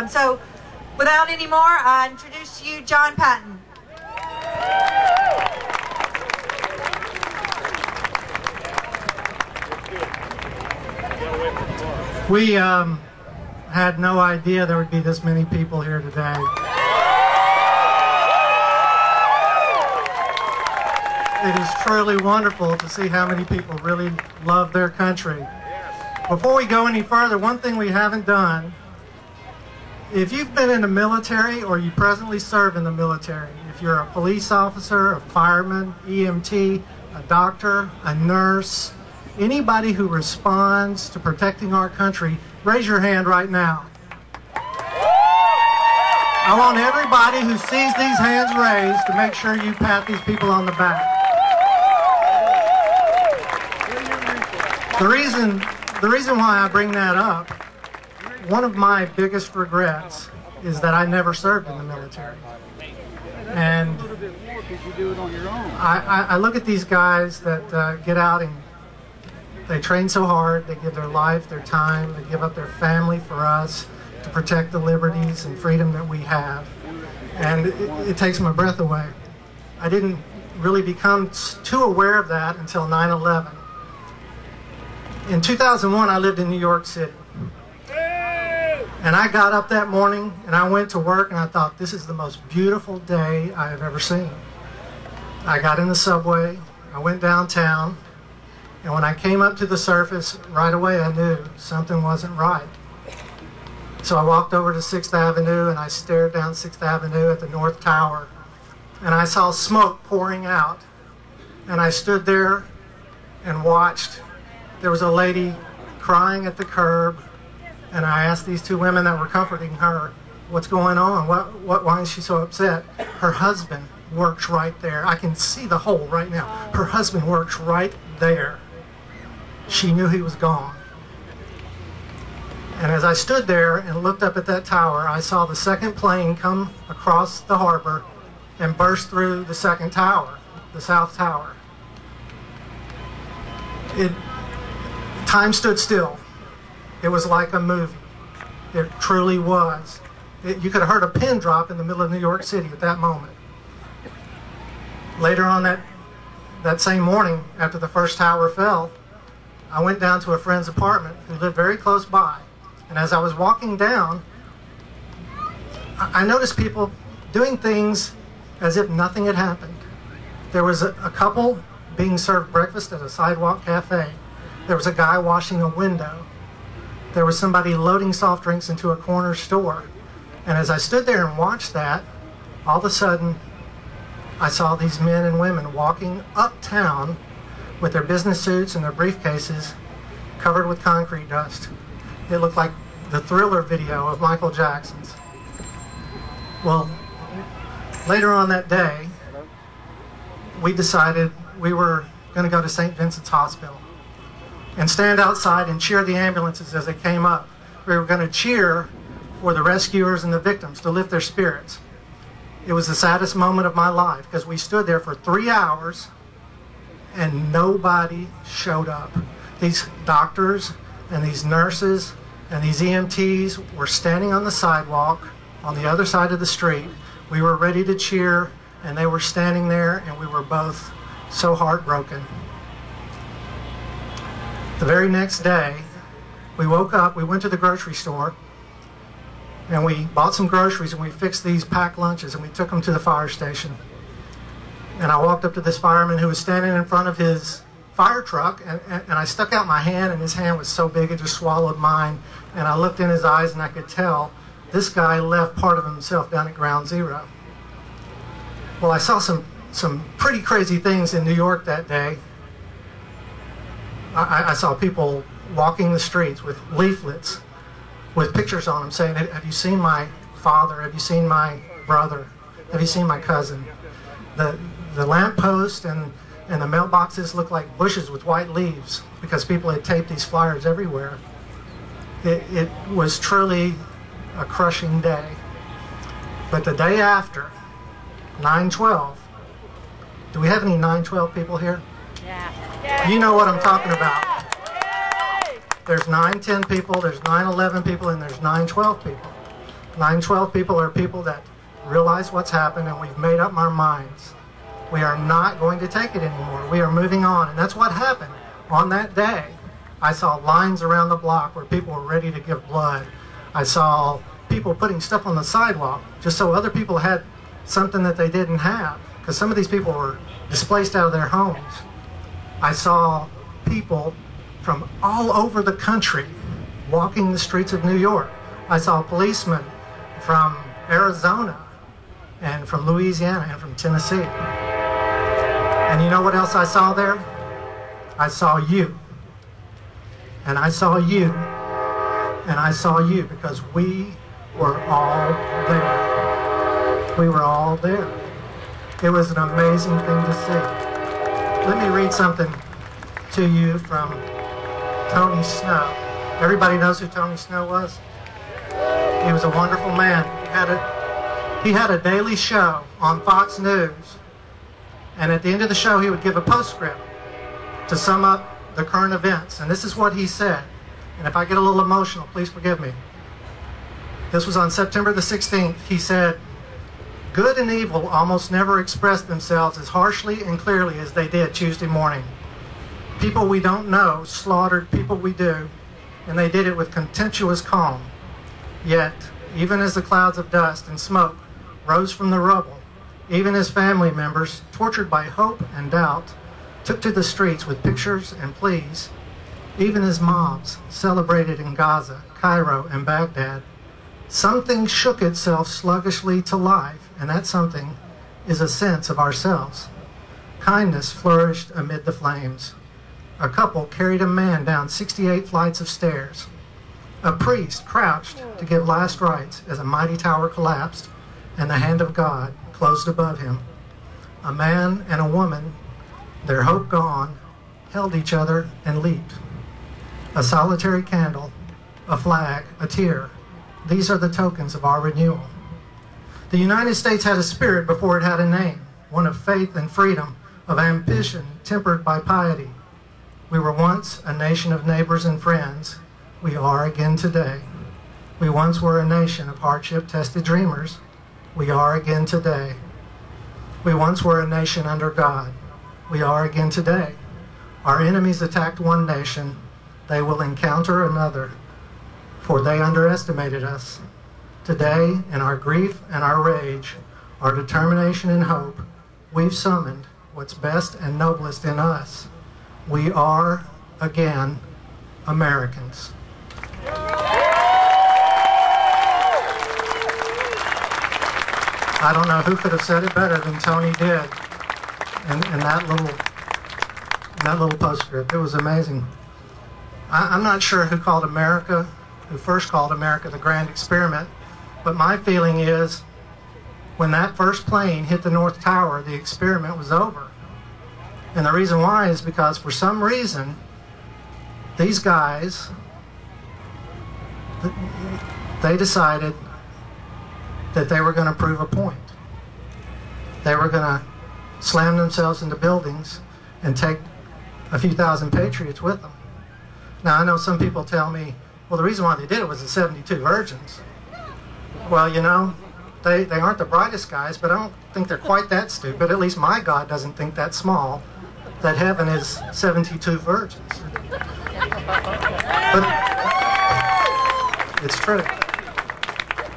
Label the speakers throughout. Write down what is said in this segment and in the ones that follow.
Speaker 1: So without any more, I introduce to you John Patton.
Speaker 2: We had no idea there would be this many people here today. It is truly wonderful to see how many people really love their country. Before we go any further, one thing we haven't done, if you've been in the military or you presently serve in the military, if you're a police officer, a fireman, EMT, a doctor, a nurse, anybody who responds to protecting our country, raise your hand right now. I want everybody who sees these hands raised to make sure you pat these people on the back. The reason why I bring that up, one of my biggest regrets is that I never served in the military. And I look at these guys that get out and they train so hard, they give their life, their time, they give up their family for us to protect the liberties and freedom that we have. And it takes my breath away. I didn't really become too aware of that until 9/11. In 2001, I lived in New York City. And I got up that morning and I went to work and I thought, this is the most beautiful day I have ever seen. I got in the subway, I went downtown, and when I came up to the surface, right away I knew something wasn't right. So I walked over to 6th Avenue and I stared down 6th Avenue at the North Tower. And I saw smoke pouring out. And I stood there and watched. There was a lady crying at the curb. And I asked these two women that were comforting her, what's going on? Why is she so upset? Her husband works right there. I can see the hole right now. Her husband works right there. She knew he was gone. And as I stood there and looked up at that tower, I saw the second plane come across the harbor and burst through the second tower, the South Tower. Time stood still. It was like a movie. It truly was. You could have heard a pin drop in the middle of New York City at that moment. Later on that same morning, after the first tower fell, I went down to a friend's apartment who lived very close by. And as I was walking down, I noticed people doing things as if nothing had happened. There was a couple being served breakfast at a sidewalk cafe. There was a guy washing a window. There was somebody loading soft drinks into a corner store. And as I stood there and watched that, all of a sudden, I saw these men and women walking uptown with their business suits and their briefcases covered with concrete dust. It looked like the Thriller video of Michael Jackson's. Well, later on that day, we decided we were going to go to St. Vincent's Hospital and stand outside and cheer the ambulances as they came up. We were going to cheer for the rescuers and the victims to lift their spirits. It was the saddest moment of my life because we stood there for 3 hours and nobody showed up. These doctors and these nurses and these EMTs were standing on the sidewalk on the other side of the street. We were ready to cheer and they were standing there and we were both so heartbroken. The very next day, we woke up, we went to the grocery store, and we bought some groceries and we fixed these packed lunches and we took them to the fire station. And I walked up to this fireman who was standing in front of his fire truck and I stuck out my hand and his hand was so big it just swallowed mine. And I looked in his eyes and I could tell this guy left part of himself down at ground zero. Well, I saw some pretty crazy things in New York that day. I saw people walking the streets with leaflets with pictures on them saying, have you seen my father? Have you seen my brother? Have you seen my cousin? The lamppost and the mailboxes looked like bushes with white leaves because people had taped these flyers everywhere. It was truly a crushing day. But the day after, 9/12, do we have any 9/12 people here?
Speaker 3: Yeah.
Speaker 2: You know what I'm talking about. There's 9/10 people, there's 9/11 people, and there's 9/12 people. 912 people are people that realize what's happened, and we've made up our minds. We are not going to take it anymore. We are moving on, and that's what happened. On that day, I saw lines around the block where people were ready to give blood. I saw people putting stuff on the sidewalk just so other people had something that they didn't have, because some of these people were displaced out of their homes. I saw people from all over the country walking the streets of New York. I saw policemen from Arizona and from Louisiana and from Tennessee. And you know what else I saw there? I saw you. And I saw you. And I saw you, because we were all there. We were all there. It was an amazing thing to see. Let me read something to you from Tony Snow. Everybody knows who Tony Snow was? He was a wonderful man. He had a daily show on Fox News, and at the end of the show he would give a postscript to sum up the current events. And this is what he said. And if I get a little emotional, please forgive me. This was on September the 16th. He said, "Good and evil almost never express themselves as harshly and clearly as they did Tuesday morning. People we don't know slaughtered people we do, and they did it with contemptuous calm. Yet, even as the clouds of dust and smoke rose from the rubble, even as family members, tortured by hope and doubt, took to the streets with pictures and pleas, even as mobs celebrated in Gaza, Cairo, and Baghdad, something shook itself sluggishly to life, and that something is a sense of ourselves. Kindness flourished amid the flames. A couple carried a man down 68 flights of stairs. A priest crouched to give last rites as a mighty tower collapsed, and the hand of God closed above him. A man and a woman, their hope gone, held each other and leaped. A solitary candle, a flag, a tear. These are the tokens of our renewal. The United States had a spirit before it had a name, one of faith and freedom, of ambition tempered by piety. We were once a nation of neighbors and friends. We are again today. We once were a nation of hardship-tested dreamers. We are again today. We once were a nation under God. We are again today. Our enemies attacked one nation. They will encounter another, for they underestimated us. Today, in our grief and our rage, our determination and hope, we've summoned what's best and noblest in us. We are, again, Americans. I don't know who could have said it better than Tony did in that little postscript. It was amazing. I'm not sure who first called America the Grand Experiment, but my feeling is when that first plane hit the North Tower, the experiment was over. And the reason why is because for some reason, these guys, they decided that they were going to prove a point. They were going to slam themselves into buildings and take a few thousand patriots with them. Now, I know some people tell me, well, the reason why they did it was the 72 virgins. Well, you know, they aren't the brightest guys, but I don't think they're quite that stupid. At least my God doesn't think that small, that heaven is 72 virgins. But it's true.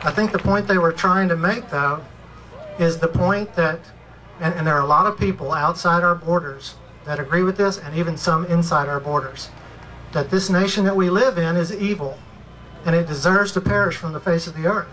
Speaker 2: I think the point they were trying to make, though, is the point that, and there are a lot of people outside our borders that agree with this, and even some inside our borders, that this nation that we live in is evil, and it deserves to perish from the face of the earth.